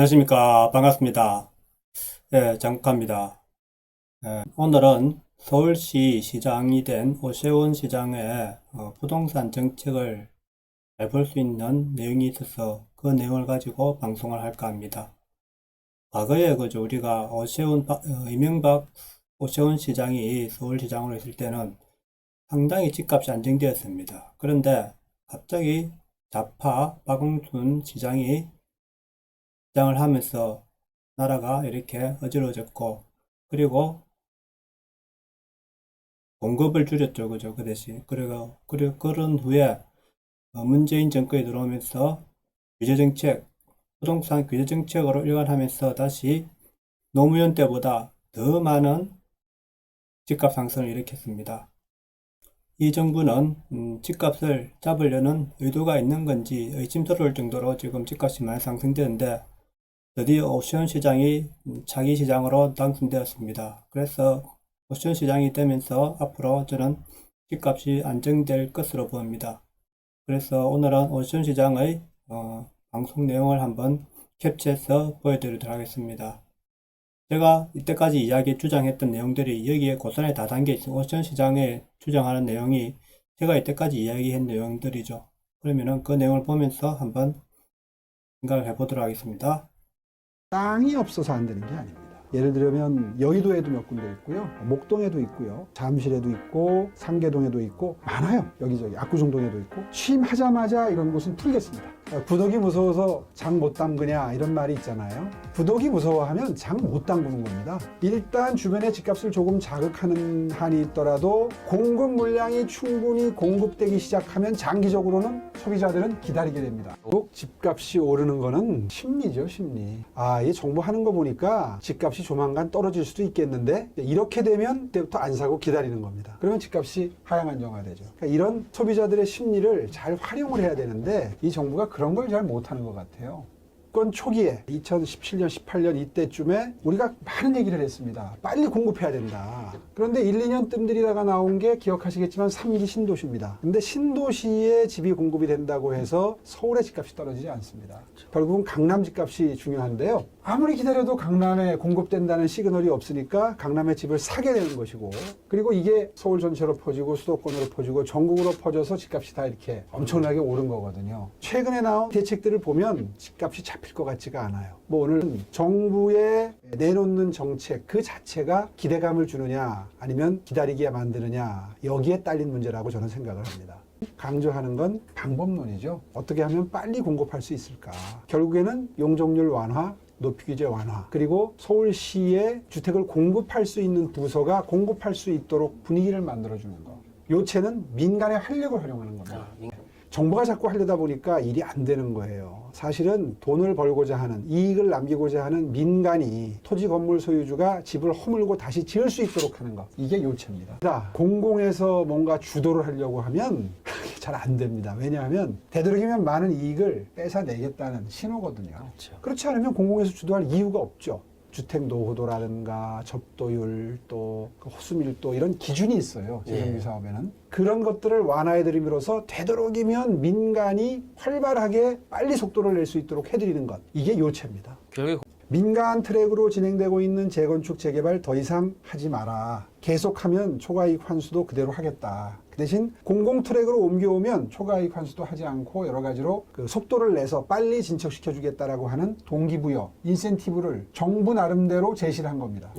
안녕하십니까. 반갑습니다. 장국합니다. 오늘은 서울시 시장이 된 오세훈 시장의 부동산 정책을 잘 볼 수 있는 내용이 있어서 그 내용을 가지고 방송을 할까 합니다. 과거에 우리가 이명박 오세훈 시장이 서울시장으로 있을 때는 상당히 집값이 안정되었습니다. 그런데 갑자기 좌파 박응순 시장이 시장을 하면서 나라가 이렇게 어지러워졌고, 그리고 공급을 줄였죠. 그죠? 그 대신. 그리고 그런 후에 문재인 정권이 들어오면서 규제정책, 부동산 규제정책으로 일관하면서 다시 노무현 때보다 더 많은 집값 상승을 일으켰습니다. 이 정부는 집값을 잡으려는 의도가 있는 건지 의심스러울 정도로 지금 집값이 많이 상승되는데, 드디어 오세훈 시장이 차기 시장으로 당선되었습니다. 그래서 오세훈 시장이 되면서 앞으로 저는 집값이 안정될 것으로 보입니다. 그래서 오늘은 오세훈 시장의 방송 내용을 한번 캡처해서 보여드리도록 하겠습니다. 제가 이때까지 주장했던 내용들이 여기에 고스란히 다 담겨 있어요. 오세훈 시장의 주장하는 내용이 제가 이때까지 이야기한 내용들이죠. 그러면은 그 내용을 보면서 한번 생각을 해보도록 하겠습니다. 땅이 없어서 안 되는 게 아닙니다. 예를 들면 여의도에도 몇 군데 있고요, 목동에도 있고요, 잠실에도 있고, 상계동에도 있고, 많아요. 여기저기 압구정동에도 있고. 취임하자마자 이런 곳은 풀겠습니다. 구독이 무서워서 장 못 담그냐 이런 말이 있잖아요. 구독이 무서워하면 장 못 담그는 겁니다. 일단 주변의 집값을 조금 자극하는 한이 있더라도 공급 물량이 충분히 공급되기 시작하면 장기적으로는 소비자들은 기다리게 됩니다. 꼭 집값이 오르는 거는 심리죠, 심리. 이 정부 하는 거 보니까 집값이 조만간 떨어질 수도 있겠는데, 이렇게 되면 그때부터 안 사고 기다리는 겁니다. 그러면 집값이 하향 안정화되죠. 그러니까 이런 소비자들의 심리를 잘 활용을 해야 되는데 이 정부가 그런 걸 잘 못하는 것 같아요. 정권 초기에 2017년, 18년 이때쯤에 우리가 많은 얘기를 했습니다. 빨리 공급해야 된다. 그런데 1, 2년 뜸들이다가 나온 게 기억하시겠지만 3기 신도시입니다. 근데 신도시에 집이 공급이 된다고 해서 서울의 집값이 떨어지지 않습니다. 결국은 강남 집값이 중요한데요. 아무리 기다려도 강남에 공급된다는 시그널이 없으니까 강남에 집을 사게 되는 것이고, 그리고 이게 서울 전체로 퍼지고 수도권으로 퍼지고 전국으로 퍼져서 집값이 다 이렇게 엄청나게 오른 거거든요. 최근에 나온 대책들을 보면 집값이 잡힐 것 같지가 않아요. 오늘 정부에 내놓는 정책 그 자체가 기대감을 주느냐 아니면 기다리게 만드느냐, 여기에 딸린 문제라고 저는 생각을 합니다. 강조하는 건 방법론이죠. 어떻게 하면 빨리 공급할 수 있을까? 결국에는 용적률 완화, 높이 규제 완화, 그리고 서울시에 주택을 공급할 수 있는 부서가 공급할 수 있도록 분위기를 만들어주는 거. 요체는 민간의 활력을 활용하는 겁니다. 정부가 자꾸 하려다 보니까 일이 안 되는 거예요. 사실은 돈을 벌고자 하는, 이익을 남기고자 하는 민간이, 토지 건물 소유주가 집을 허물고 다시 지을 수 있도록 하는 것, 이게 요체입니다. 공공에서 뭔가 주도를 하려고 하면 잘 안 됩니다. 왜냐하면 되도록이면 많은 이익을 뺏어내겠다는 신호거든요. 그렇지 않으면 공공에서 주도할 이유가 없죠. 주택 노후도라든가 접도율, 또 호수밀도, 이런 기준이 있어요. 재정비 사업에는. 그런 것들을 완화해드림으로써 되도록이면 민간이 활발하게 빨리 속도를 낼 수 있도록 해드리는 것, 이게 요체입니다. 민간 트랙으로 진행되고 있는 재건축, 재개발 더 이상 하지 마라. 계속하면 초과이익 환수도 그대로 하겠다. 그 대신 공공 트랙으로 옮겨오면 초과이익 환수도 하지 않고 여러 가지로 속도를 내서 빨리 진척시켜주겠다라고 하는 동기부여, 인센티브를 정부 나름대로 제시를 한 겁니다.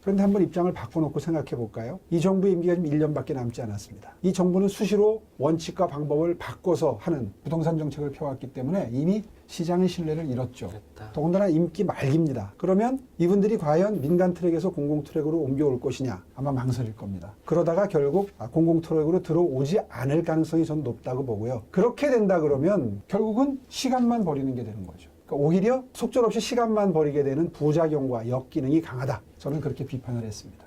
그런데 한번 입장을 바꿔놓고 생각해 볼까요? 이 정부의 임기가 지금 1년밖에 남지 않았습니다. 이 정부는 수시로 원칙과 방법을 바꿔서 하는 부동산 정책을 펴왔기 때문에 이미 시장의 신뢰를 잃었죠. 더군다나 임기 말기입니다. 그러면 이분들이 과연 민간 트랙에서 공공 트랙으로 옮겨올 것이냐, 아마 망설일 겁니다. 그러다가 결국 공공 트랙으로 들어오지 않을 가능성이 전 높다고 보고요. 그렇게 된다 그러면 결국은 시간만 버리는 게 되는 거죠. 그러니까 오히려 속절없이 시간만 버리게 되는 부작용과 역기능이 강하다. 저는 그렇게 비판을 했습니다.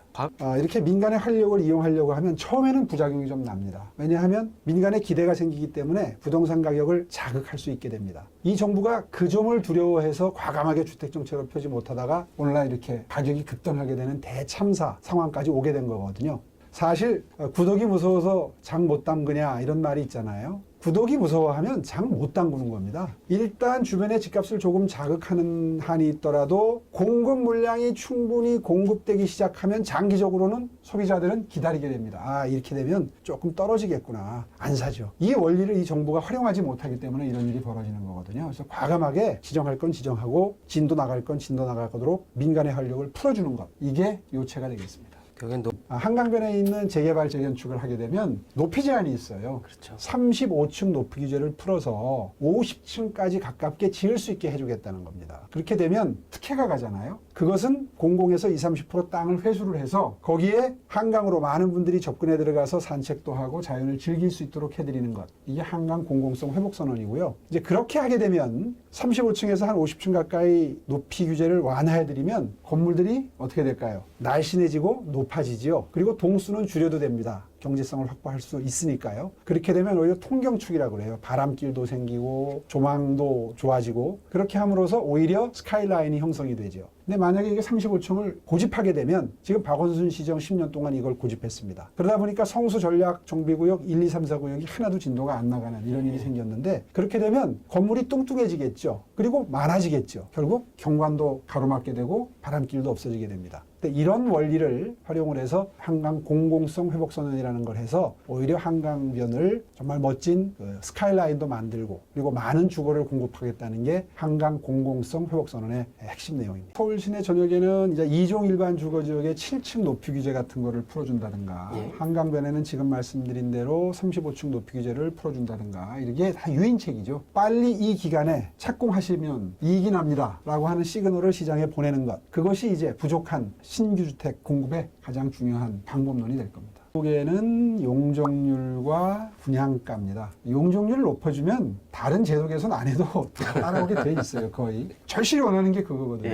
이렇게 민간의 활력을 이용하려고 하면 처음에는 부작용이 좀 납니다. 왜냐하면 민간의 기대가 생기기 때문에 부동산 가격을 자극할 수 있게 됩니다. 이 정부가 그 점을 두려워해서 과감하게 주택정책을 펴지 못하다가 오늘날 이렇게 가격이 급등하게 되는 대참사 상황까지 오게 된 거거든요. 사실 구독이 무서워서 장 못 담그냐 이런 말이 있잖아요. 구독이 무서워하면 장 못 담그는 겁니다. 일단 주변에 집값을 조금 자극하는 한이 있더라도 공급 물량이 충분히 공급되기 시작하면 장기적으로는 소비자들은 기다리게 됩니다. 아, 이렇게 되면 조금 떨어지겠구나. 안 사죠. 이 원리를 이 정부가 활용하지 못하기 때문에 이런 일이 벌어지는 거거든요. 그래서 과감하게 지정할 건 지정하고 진도 나갈 건 진도 나가도록 민간의 활력을 풀어주는 것. 이게 요체가 되겠습니다. 결국엔 한강변에 있는 재개발 재건축을 하게 되면 높이 제한이 있어요. 그렇죠. 35층 높이 규제를 풀어서 50층까지 가깝게 지을 수 있게 해주겠다는 겁니다. 그렇게 되면 특혜가 가잖아요. 그것은 공공에서 20, 30% 땅을 회수를 해서 거기에 한강으로 많은 분들이 접근해 들어가서 산책도 하고 자연을 즐길 수 있도록 해드리는 것. 이게 한강 공공성 회복선언이고요. 이제 그렇게 하게 되면 35층에서 한 50층 가까이 높이 규제를 완화해드리면 건물들이 어떻게 될까요? 날씬해지고 높아지지요. 그리고 동수는 줄여도 됩니다. 경제성을 확보할 수 있으니까요. 그렇게 되면 오히려 통경축이라고 그래요. 바람길도 생기고 조망도 좋아지고 그렇게 함으로써 오히려 스카이라인이 형성이 되죠. 근데 만약에 이게 35층을 고집하게 되면 지금 박원순 시정 10년 동안 이걸 고집했습니다. 그러다 보니까 성수 전략 정비구역 1, 2, 3, 4 구역이 하나도 진도가 안 나가는 이런 일이 생겼는데 그렇게 되면 건물이 뚱뚱해지겠죠. 그리고 많아지겠죠. 결국 경관도 가로막게 되고 바람길도 없어지게 됩니다. 이런 원리를 활용을 해서 한강 공공성 회복선언이라는 걸 해서 오히려 한강변을 정말 멋진 스카이라인도 만들고 그리고 많은 주거를 공급하겠다는 게 한강 공공성 회복선언의 핵심 내용입니다. 서울 시내 전역에는 이제 2종 일반 주거지역의 7층 높이 규제 같은 거를 풀어준다든가 한강변에는 지금 말씀드린 대로 35층 높이 규제를 풀어준다든가 이게 다 유인책이죠. 빨리 이 기간에 착공하시면 이익이 납니다 라고 하는 시그널을 시장에 보내는 것. 그것이 이제 부족한 신규 주택 공급의 가장 중요한 방법론이 될 겁니다. 한국에는 용적률과 분양가입니다. 용적률을 높여주면 다른 제도 개선 안 해도 따라오게 돼 있어요. 거의. 절실히 원하는 게 그거거든요.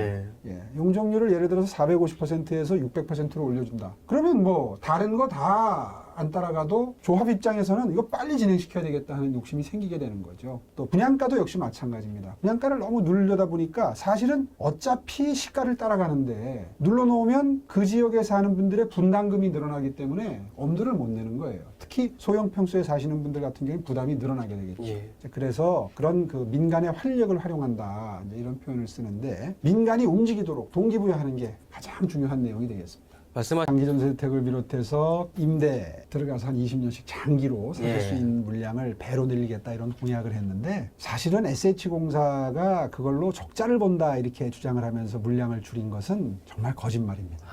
용적률을 예를 들어서 450%에서 600%로 올려준다. 그러면 뭐 다른 거 다 안 따라가도 조합 입장에서는 이거 빨리 진행시켜야 되겠다 하는 욕심이 생기게 되는 거죠. 또 분양가도 역시 마찬가지입니다. 분양가를 너무 누르려다 보니까 사실은 어차피 시가를 따라가는데 눌러놓으면 그 지역에 사는 분들의 분담금이 늘어나기 때문에 엄두를 못 내는 거예요. 특히 소형 평수에 사시는 분들 같은 경우는 부담이 늘어나게 되겠죠. 그래서 그런 그 민간의 활력을 활용한다 이런 표현을 쓰는데 민간이 움직이도록 동기부여하는 게 가장 중요한 내용이 되겠습니다. 장기전세주택을 비롯해서 임대 들어가서 한 20년씩 장기로 살 수 있는 물량을 배로 늘리겠다 이런 공약을 했는데 사실은 SH공사가 그걸로 적자를 본다 이렇게 주장을 하면서 물량을 줄인 것은 정말 거짓말입니다.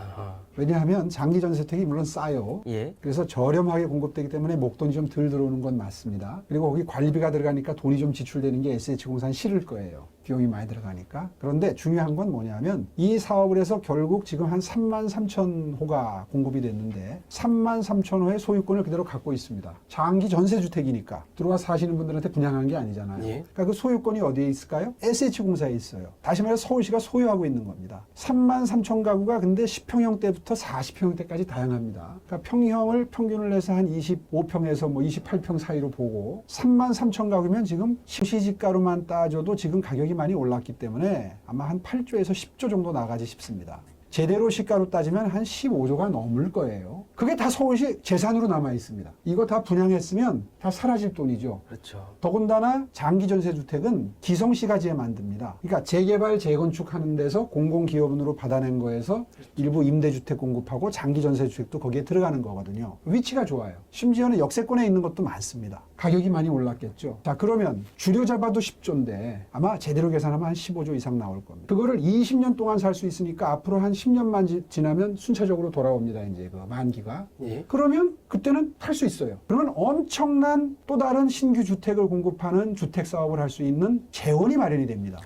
왜냐하면 장기전세주택이 물론 싸요. 그래서 저렴하게 공급되기 때문에 목돈이 좀 덜 들어오는 건 맞습니다. 그리고 거기 관리비가 들어가니까 돈이 좀 지출되는 게 SH공사는 싫을 거예요. 비용이 많이 들어가니까. 그런데 중요한 건 뭐냐면 이 사업을 해서 결국 지금 한 33,000호가 공급이 됐는데 33,000호의 소유권을 그대로 갖고 있습니다. 장기 전세주택이니까 들어와 사시는 분들한테 분양한 게 아니잖아요. 그러니까 그 소유권이 어디에 있을까요? SH공사에 있어요. 다시 말해서 서울시가 소유하고 있는 겁니다. 33,000 가구가 근데 10평형대부터 40평형대까지 다양합니다. 그러니까 평형을 평균을 해서 한 25평에서 뭐 28평 사이로 보고 33,000 가구면 지금 시시지가로만 따져도 지금 가격이 많이 올랐기 때문에 아마 한 8조에서 10조 정도 나가지 싶습니다. 제대로 시가로 따지면 한 15조가 넘을 거예요. 그게 다 서울시 재산으로 남아 있습니다. 이거 다 분양했으면 다 사라질 돈이죠. 그렇죠. 더군다나 장기전세주택은 기성시가지에 만듭니다. 그러니까 재개발, 재건축하는 데서 공공기업으로 받아낸 거에서 일부 임대주택 공급하고 장기전세주택도 거기에 들어가는 거거든요. 위치가 좋아요. 심지어는 역세권에 있는 것도 많습니다. 가격이 많이 올랐겠죠. 자, 그러면 줄여 잡아도 10조인데 아마 제대로 계산하면 한 15조 이상 나올 겁니다. 그거를 20년 동안 살 수 있으니까 앞으로 한 10년만 지나면 순차적으로 돌아옵니다. 이제 그 만기가. 그러면 그때는 팔 수 있어요. 그러면 엄청난 또 다른 신규 주택을 공급하는 주택 사업을 할 수 있는 재원이 마련이 됩니다.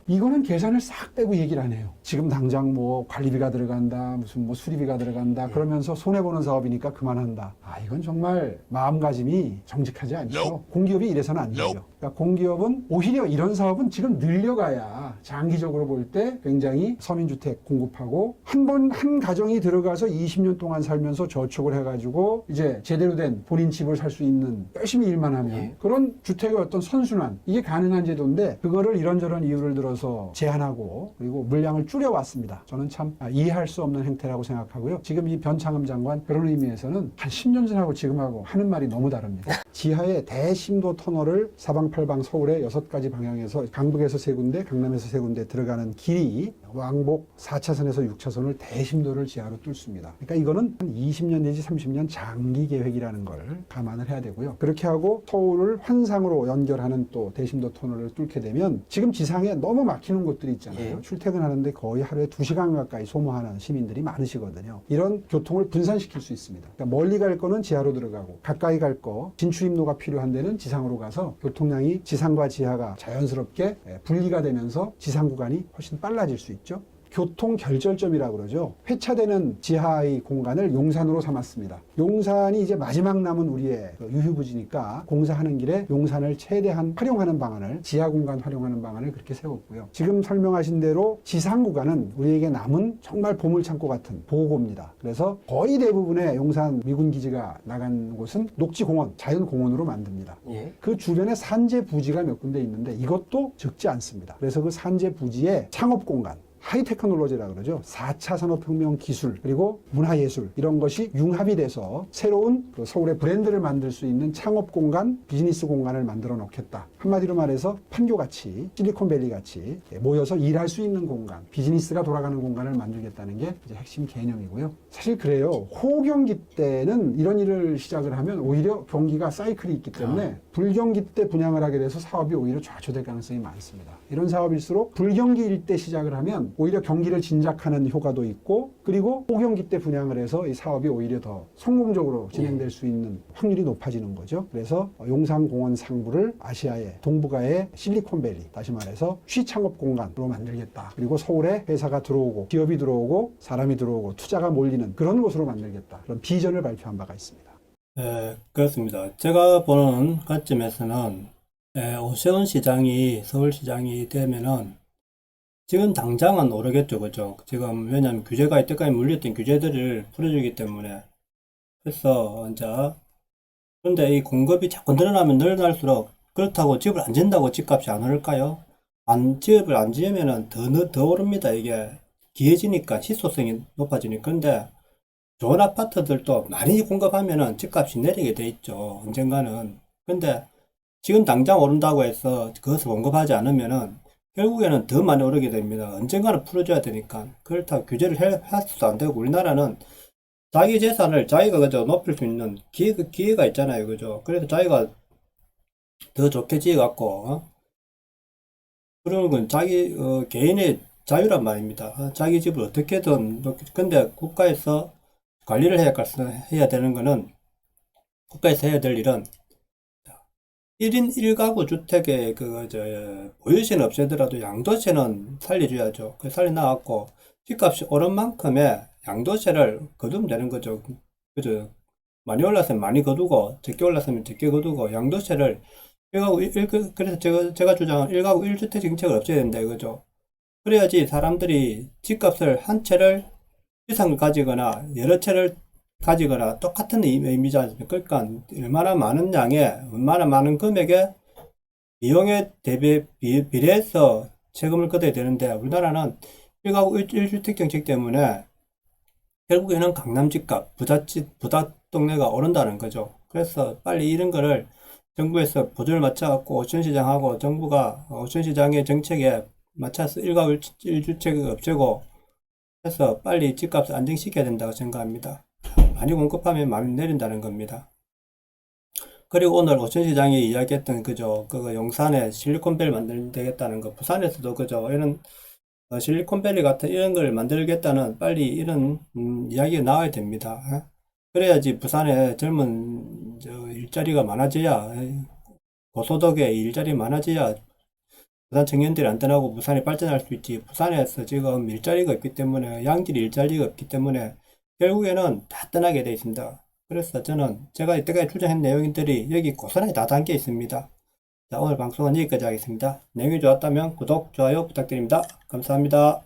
이거는 계산을 싹 빼고 얘기를 안 해요. 지금 당장 뭐 관리비가 들어간다, 무슨 뭐 수리비가 들어간다, 그러면서 손해보는 사업이니까 그만한다. 이건 정말 마음가짐이 정직하지 않죠. 공기업이 이래서는 안 되죠. 그러니까 공기업은 오히려 이런 사업은 지금 늘려가야 장기적으로 볼 때 굉장히 서민주택 공급하고 한 가정이 들어가서 20년 동안 살면서 저축을 해가지고 이제 제대로 된 본인 집을 살 수 있는 열심히 일만 하면 그런 주택의 어떤 선순환, 이게 가능한 제도인데 그거를 이런저런 이유를 들어서 제한하고 그리고 물량을 줄여왔습니다. 저는 참 이해할 수 없는 행태라고 생각하고요. 지금 이 변창흠 장관 그런 의미에서는 한 10년 전하고 지금하고 하는 말이 너무 다릅니다. 지하에 대심도 터널을 사방팔방 서울의 6가지 방향에서 강북에서 3군데, 강남에서 3군데 들어가는 길이 왕복 4차선에서 6차선을 대심도를 지하로 뚫습니다. 그러니까 이거는 한 20년 내지 30년 장기 계획이라는 걸 감안을 해야 되고요. 그렇게 하고 서울을 환상으로 연결하는 또 대심도 터널을 뚫게 되면 지금 지상에 너무 막히는 곳들이 있잖아요. 예. 출퇴근하는데 거의 하루에 2시간 가까이 소모하는 시민들이 많으시거든요. 이런 교통을 분산시킬 수 있습니다. 그러니까 멀리 갈 거는 지하로 들어가고 가까이 갈 거 진출입로가 필요한 데는 지상으로 가서 교통량이 지상과 지하가 자연스럽게 분리가 되면서 지상 구간이 훨씬 빨라질 수 있죠. 교통 결절점이라고 그러죠. 회차되는 지하의 공간을 용산으로 삼았습니다. 용산이 이제 마지막 남은 우리의 유휴부지니까 공사하는 길에 용산을 최대한 활용하는 방안을, 지하 공간 활용하는 방안을 그렇게 세웠고요. 지금 설명하신 대로 지상 구간은 우리에게 남은 정말 보물창고 같은 보고입니다. 그래서 거의 대부분의 용산 미군 기지가 나간 곳은 녹지공원, 자연공원으로 만듭니다. 예. 그 주변에 산재 부지가 몇 군데 있는데 이것도 적지 않습니다. 그래서 그 산재 부지에 창업 공간, 하이테크놀로지라고 그러죠. 4차 산업혁명 기술 그리고 문화예술 이런 것이 융합이 돼서 새로운 그 서울의 브랜드를 만들 수 있는 창업 공간, 비즈니스 공간을 만들어 놓겠다. 한마디로 말해서 판교같이 실리콘밸리같이 모여서 일할 수 있는 공간, 비즈니스가 돌아가는 공간을 만들겠다는 게 이제 핵심 개념이고요. 사실 그래요. 호경기 때는 이런 일을 시작을 하면 오히려 경기가 사이클이 있기 때문에 불경기 때 분양을 하게 돼서 사업이 오히려 좌초될 가능성이 많습니다. 이런 사업일수록 불경기일 때 시작을 하면 오히려 경기를 진작하는 효과도 있고 그리고 호경기 때 분양을 해서 이 사업이 오히려 더 성공적으로 진행될 수 있는 확률이 높아지는 거죠. 그래서 용산공원 상부를 아시아의 동북아의 실리콘밸리, 다시 말해서 쉬창업 공간으로 만들겠다. 그리고 서울에 회사가 들어오고 기업이 들어오고 사람이 들어오고 투자가 몰리는 그런 곳으로 만들겠다. 그런 비전을 발표한 바가 있습니다. 네, 그렇습니다. 제가 보는 관점에서는 오세훈 시장이 서울시장이 되면은 지금 당장은 모르겠죠, 그죠? 지금 왜냐하면 규제가 이때까지 물렸던 규제들을 풀어주기 때문에 그래서 이제 그런데 이 공급이 자꾸 늘어나면 늘어날수록 그렇다고 집을 안 짓는다고 집값이 안 오를까요? 집을 안 지으면은 더 오릅니다. 이게 기해지니까 희소성이 높아지니까. 근데 좋은 아파트들도 많이 공급하면은 집값이 내리게 돼 있죠. 언젠가는. 근데 지금 당장 오른다고 해서 그것을 공급하지 않으면은 결국에는 더 많이 오르게 됩니다. 언젠가는 풀어줘야 되니까. 그렇다고 규제를 할 수도 안 되고 우리나라는 자기 재산을 자기가 그저 높일 수 있는 기회가 있잖아요. 그죠? 그래서 자기가 더 좋게 지어갖고, 그런 건 자기, 개인의 자유란 말입니다. 자기 집을 어떻게든, 근데 국가에서 관리를 해야 되는 거는, 국가에서 해야 될 일은 1인 1가구 주택의 보유세는 없애더라도 양도세는 살려줘야죠. 그 살려놔갖고 집값이 오른 만큼의 양도세를 거두면 되는 거죠. 그죠? 많이 올랐으면 많이 거두고 적게 올랐으면 적게 거두고 양도세를 1가구 그래서 제가 주장한 1가구 1주택 정책을 없애야 된다 이거죠. 그래야지 사람들이 집값을 한 채를 비싼 걸 가지거나 여러 채를 가지거나 똑같은 의미지 않습니까? 그러니까 얼마나 많은 양의 얼마나 많은 금액의 비용에 비례해서 세금을 걷어야 되는데 우리나라는 1가구 1주택 정책 때문에 결국에는 강남 집값, 부자 동네가 오른다는 거죠. 그래서 빨리 이런 거를 정부에서 보조를 맞춰갖고 오천시장하고 정부가 오천시장의 정책에 맞춰서 1가구 1주택을 없애고 해서 빨리 집값을 안정시켜야 된다고 생각합니다. 많이 공급하면 많이 내린다는 겁니다. 그리고 오늘 오천시장이 이야기했던 그거 용산에 실리콘밸리 만들면 되겠다는 거, 부산에서도 그죠? 이런 실리콘밸리 같은 이런 걸 만들겠다는 빨리 이런 이야기가 나와야 됩니다. 그래야지 부산에 젊은 일자리가 많아져야 고소득의 일자리 많아져야 부산 청년들이 안 떠나고 부산이 발전할 수 있지. 부산에서 지금 일자리가 없기 때문에 양질 일자리가 없기 때문에 결국에는 다 떠나게 되어 있습니다. 그래서 저는 제가 이때까지 주장한 내용들이 여기 고스란히 다 담겨 있습니다. 자, 오늘 방송은 여기까지 하겠습니다. 내용이 좋았다면 구독, 좋아요 부탁드립니다. 감사합니다.